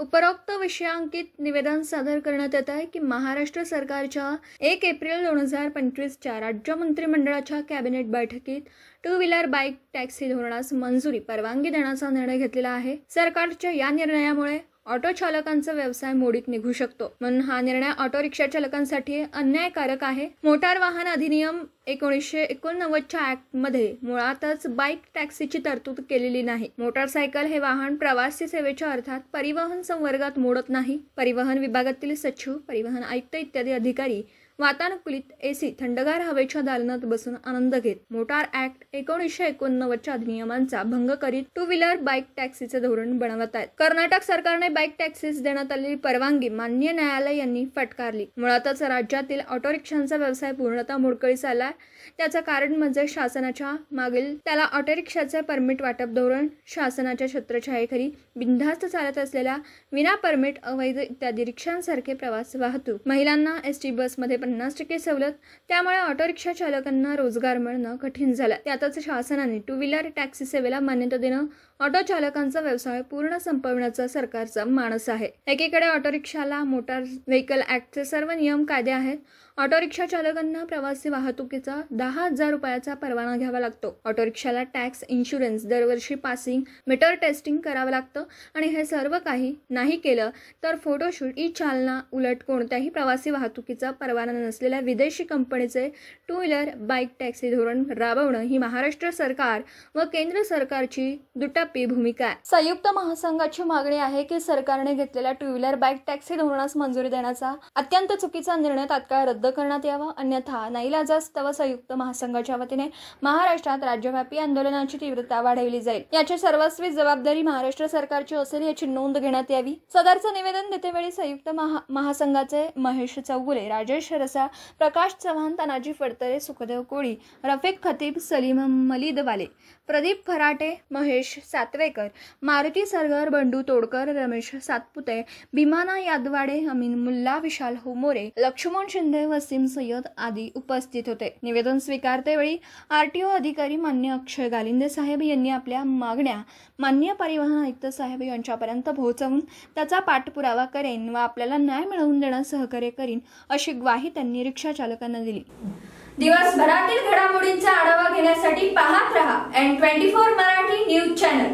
उपरोक्त विषयांकित निवेदन सादर करण्यात येत आहे की महाराष्ट्र सरकारच्या 1 एप्रिल 2025च्या राज्य मंत्रिमंडळाच्या कॅबिनेट बैठकीत टू व्हीलर बाईक टॅक्सी धोरणास मंजुरी परवानगी देण्याचा निर्णय घेतलेला आहे। सरकारच्या या निर्णयामुळे ऑटो चालकांचा व्यवसाय मोडीत निघू शकतो, म्हणून हा निर्णय ऑटो रिक्षा चालकांसाठी अन्यायकारक आहे। मोटार वाहन अधिनियम 1989च्या ऍक्ट मध्ये मुळातच बाईक टॅक्सीची तरतूद केलेली नाही। मोटारसायकल हे वाहन प्रवासी सेवेच्या अर्थात परिवहन संवर्गात मोडत नाही। परिवहन विभागातील सचिव, परिवहन आयुक्त इत्यादी अधिकारी वातानुकूलित एसी थंडगार हवेच्या दालनात बसून आनंद घेत मोटार ऍक्ट 1989च्या अधिनियमांचा भंग करीत टू व्हीलर बाईक टॅक्सीचे धोरण बनवत आहेत। कर्नाटक सरकारने बाईक टॅक्सीस देण्यात आलेली परवानगी मान्य न्यायालय यांनी फटकारली। मुळातच राज्यातील ऑटो रिक्षांचा व्यवसाय पूर्णतः मोडकळीस आलाय। त्याचं कारण म्हणजे शासनाच्या मागील त्याला ऑटो रिक्षाचे परमिट वाटप धोरण, शासनाच्या छत्रछायेखाली बिनधास्त चालत असलेल्या विना परमिट अवैध इत्यादी रिक्षांसारखे प्रवास वाहतूक, महिलांना एसटी बसमध्ये 50% सवलत, त्यामुळे ऑटो रिक्षा चालकांना रोजगार मिळणं कठीण झालं। त्यातच शासनाने टू व्हीलर टॅक्सी सेवेला मान्यता देणं ऑटो चालकांचा व्यवसाय पूर्ण संपवण्याचा सरकारचा मानस आहे। एकीकडे ऑटो रिक्षाला मोटार व्हेकल ऍक्टचे सर्व नियम कायदे आहेत। ऑटो रिक्षा चालकांना प्रवासी वाहतुकीचा 10,000 रुपयाचा परवाना घ्यावा लागतो। ऑटो रिक्षाला टॅक्स, इन्शुरन्स, दरवर्षी पासिंग, मीटर टेस्टिंग करावं लागतं आणि हे सर्व काही नाही केलं तर फोटोशूट, ई चालना उलट कोणत्याही प्रवासी वाहतुकीचा परवाना नसलेल्या विदेशी कंपनीचे टू व्हीलर बाईक टॅक्सी धोरण राबवणं ही महाराष्ट्र सरकार व केंद्र सरकारची दुटप्पी भूमिका आहे। संयुक्त महासंघाची मागणी आहे की सरकारने घेतलेल्या टू व्हीलर बाईक टॅक्सी धोरणास मंजुरी देण्याचा अत्यंत चुकीचा निर्णय तात्काळ रद्द करण्यात यावा, अन्यथा नाईलाजास्तव संयुक्त महासंघाच्या वतीने महाराष्ट्रात राज्यव्यापी आंदोलनाची तीव्रता वाढवली जाईल। याची सर्वस्वी जबाबदारी महाराष्ट्र सरकारची असेल याची नोंद घेण्यात यावी। सदरचं निवेदन देतेवेळी संयुक्त महासंघाचे महेश चौगुले, राजेश रसाळ, प्रकाश चव्हाण, तानाजी फडतरे, सुखदेव कोळी, रफिक खतीब, सलीम मलिदवाले, प्रदीप फराटे, महेश सातवेकर, मारुती सरगर, बंडू तोडकर, रमेश सातपुते, भीमाना यादवाडे, अमीन मुल्ला, विशाल होमोरे, लक्ष्मण शिंदे, वसीम सय्यद आदी उपस्थित होते। निवेदन स्वीकारतेवेळी आरटीओ अधिकारी मान्य अक्षय गालिंदे साहेब यांनी आपल्या मागण्या मान्य परिवहन आयुक्त साहेब यांच्यापर्यंत पोहोचवून त्याचा पाठपुरावा करेन व आपल्याला न्याय मिळवून देण्यास सहकार्य करीन अशी ग्वाही त्यांनी रिक्षा चालकांना दिली। दिवसभरातील घडामोडींचा आढावा घेण्यासाठी पाहत रहा N24 मराठी न्यूज चॅनल।